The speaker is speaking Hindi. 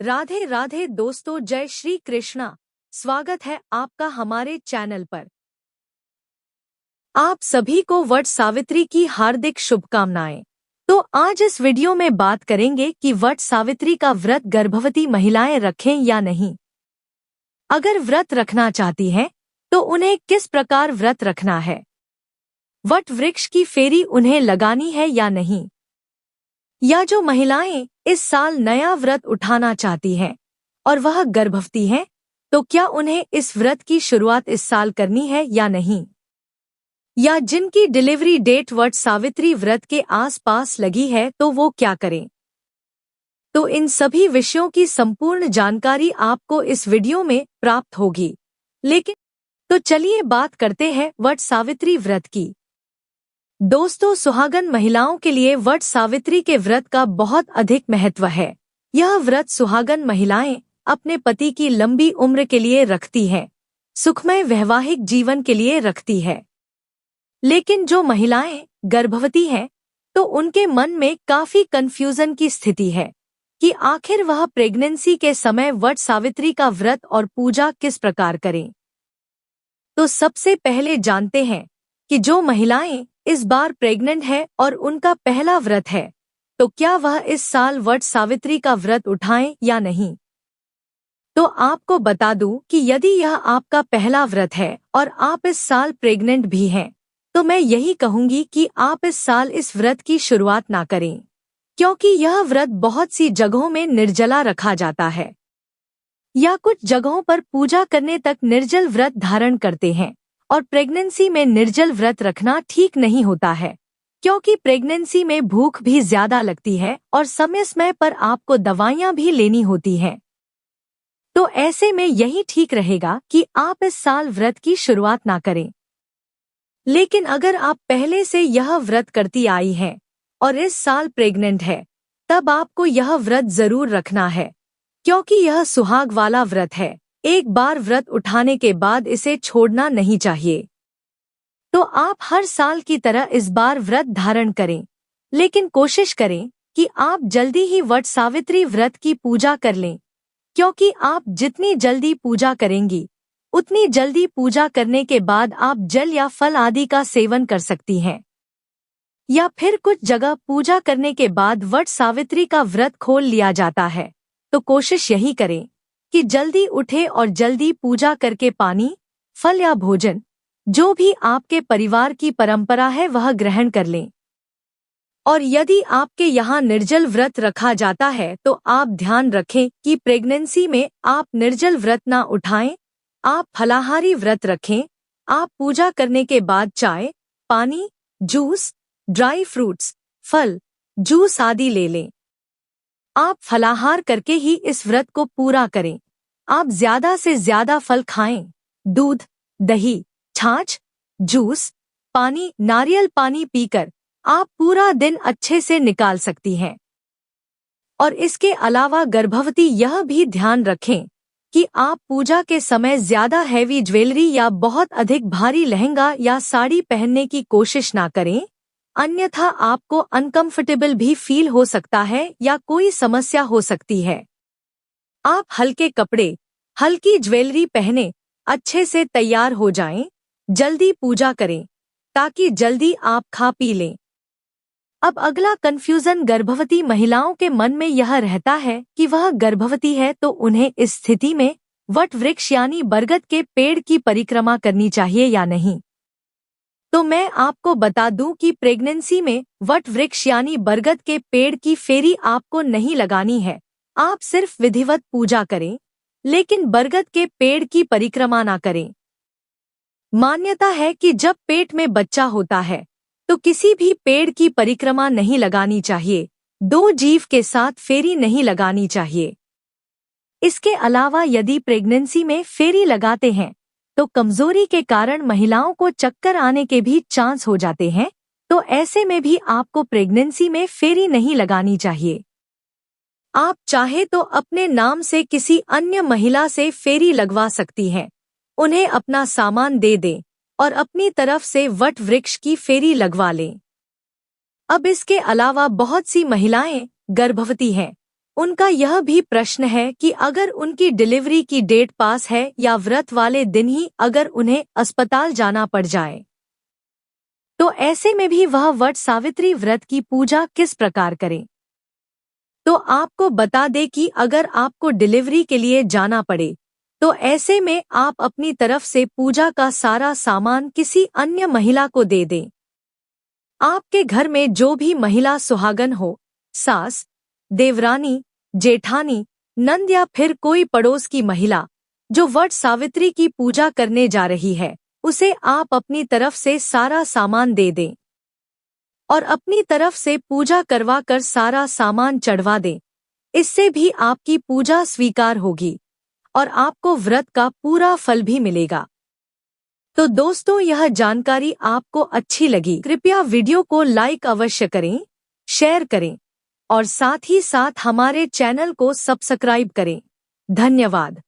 राधे राधे दोस्तों, जय श्री कृष्णा। स्वागत है आपका हमारे चैनल पर। आप सभी को वट सावित्री की हार्दिक शुभकामनाएं। तो आज इस वीडियो में बात करेंगे कि वट सावित्री का व्रत गर्भवती महिलाएं रखें या नहीं। अगर व्रत रखना चाहती हैं तो उन्हें किस प्रकार व्रत रखना है, वट वृक्ष की फेरी उन्हें लगानी है या नहीं, या जो महिलाएं इस साल नया व्रत उठाना चाहती हैं और वह गर्भवती हैं तो क्या उन्हें इस व्रत की शुरुआत इस साल करनी है या नहीं, या जिनकी डिलीवरी डेट वट सावित्री व्रत के आसपास लगी है तो वो क्या करें। तो इन सभी विषयों की संपूर्ण जानकारी आपको इस वीडियो में प्राप्त होगी। लेकिन तो चलिए बात करते हैं वट सावित्री व्रत की। दोस्तों, सुहागन महिलाओं के लिए वट सावित्री के व्रत का बहुत अधिक महत्व है। यह व्रत सुहागन महिलाएं अपने पति की लंबी उम्र के लिए रखती हैं, सुखमय वैवाहिक जीवन के लिए रखती है। लेकिन जो महिलाएं गर्भवती हैं तो उनके मन में काफी कंफ्यूजन की स्थिति है कि आखिर वह प्रेगनेंसी के समय वट सावित्री का व्रत और पूजा किस प्रकार करें। तो सबसे पहले जानते हैं कि जो महिलाएं इस बार प्रेग्नेंट है और उनका पहला व्रत है तो क्या वह इस साल वट सावित्री का व्रत उठाएं या नहीं। तो आपको बता दूं कि यदि यह आपका पहला व्रत है और आप इस साल प्रेग्नेंट भी हैं तो मैं यही कहूंगी कि आप इस साल इस व्रत की शुरुआत ना करें, क्योंकि यह व्रत बहुत सी जगहों में निर्जला रखा जाता है या कुछ जगहों पर पूजा करने तक निर्जल व्रत धारण करते हैं। और प्रेगनेंसी में निर्जल व्रत रखना ठीक नहीं होता है, क्योंकि प्रेगनेंसी में भूख भी ज्यादा लगती है और समय समय पर आपको दवाइयां भी लेनी होती हैं। तो ऐसे में यही ठीक रहेगा कि आप इस साल व्रत की शुरुआत ना करें। लेकिन अगर आप पहले से यह व्रत करती आई हैं और इस साल प्रेग्नेंट है तब आपको यह व्रत जरूर रखना है, क्योंकि यह सुहाग वाला व्रत है। एक बार व्रत उठाने के बाद इसे छोड़ना नहीं चाहिए। तो आप हर साल की तरह इस बार व्रत धारण करें, लेकिन कोशिश करें कि आप जल्दी ही वट सावित्री व्रत की पूजा कर लें, क्योंकि आप जितनी जल्दी पूजा करेंगी उतनी जल्दी पूजा करने के बाद आप जल या फल आदि का सेवन कर सकती हैं। या फिर कुछ जगह पूजा करने के बाद वट सावित्री का व्रत खोल लिया जाता है। तो कोशिश यही करें कि जल्दी उठे और जल्दी पूजा करके पानी, फल या भोजन जो भी आपके परिवार की परंपरा है वह ग्रहण कर लें। और यदि आपके यहाँ निर्जल व्रत रखा जाता है तो आप ध्यान रखें कि प्रेगनेंसी में आप निर्जल व्रत ना उठाएं, आप फलाहारी व्रत रखें। आप पूजा करने के बाद चाय, पानी, जूस, ड्राई फ्रूट्स, फल, जूस आदि ले लें। आप फलाहार करके ही इस व्रत को पूरा करें। आप ज्यादा से ज्यादा फल खाएं, दूध, दही, छाछ, जूस, पानी, नारियल पानी पीकर आप पूरा दिन अच्छे से निकाल सकती हैं। और इसके अलावा गर्भवती यह भी ध्यान रखें कि आप पूजा के समय ज्यादा हैवी ज्वेलरी या बहुत अधिक भारी लहंगा या साड़ी पहनने की कोशिश ना करें, अन्यथा आपको अनकंफर्टेबल भी फील हो सकता है या कोई समस्या हो सकती है। आप हल्के कपड़े, हल्की ज्वेलरी पहने अच्छे से तैयार हो जाएं, जल्दी पूजा करें ताकि जल्दी आप खा पी लें। अब अगला कंफ्यूजन गर्भवती महिलाओं के मन में यह रहता है कि वह गर्भवती है तो उन्हें इस स्थिति में वट वृक्ष यानी बरगद के पेड़ की परिक्रमा करनी चाहिए या नहीं। तो मैं आपको बता दूं कि प्रेगनेंसी में वट वृक्ष यानी बरगद के पेड़ की फेरी आपको नहीं लगानी है। आप सिर्फ विधिवत पूजा करें, लेकिन बरगद के पेड़ की परिक्रमा ना करें। मान्यता है कि जब पेट में बच्चा होता है तो किसी भी पेड़ की परिक्रमा नहीं लगानी चाहिए, दो जीव के साथ फेरी नहीं लगानी चाहिए। इसके अलावा यदि प्रेगनेंसी में फेरी लगाते हैं तो कमजोरी के कारण महिलाओं को चक्कर आने के भी चांस हो जाते हैं। तो ऐसे में भी आपको प्रेगनेंसी में फेरी नहीं लगानी चाहिए। आप चाहे तो अपने नाम से किसी अन्य महिला से फेरी लगवा सकती हैं, उन्हें अपना सामान दे दें और अपनी तरफ से वट वृक्ष की फेरी लगवा लें। अब इसके अलावा बहुत सी महिलाएं गर्भवती हैं उनका यह भी प्रश्न है कि अगर उनकी डिलीवरी की डेट पास है या व्रत वाले दिन ही अगर उन्हें अस्पताल जाना पड़ जाए, तो ऐसे में भी वह वट सावित्री व्रत की पूजा किस प्रकार करें। तो आपको बता दें कि अगर आपको डिलीवरी के लिए जाना पड़े तो ऐसे में आप अपनी तरफ से पूजा का सारा सामान किसी अन्य महिला को दे दें। आपके घर में जो भी महिला सुहागन हो, सास, देवरानी, जेठानी, नंद या फिर कोई पड़ोस की महिला जो वट सावित्री की पूजा करने जा रही है, उसे आप अपनी तरफ से सारा सामान दे दें और अपनी तरफ से पूजा करवा कर सारा सामान चढ़वा दें। इससे भी आपकी पूजा स्वीकार होगी और आपको व्रत का पूरा फल भी मिलेगा। तो दोस्तों, यह जानकारी आपको अच्छी लगी, कृपया वीडियो को लाइक अवश्य करें, शेयर करें और साथ ही साथ हमारे चैनल को सब्सक्राइब करें। धन्यवाद।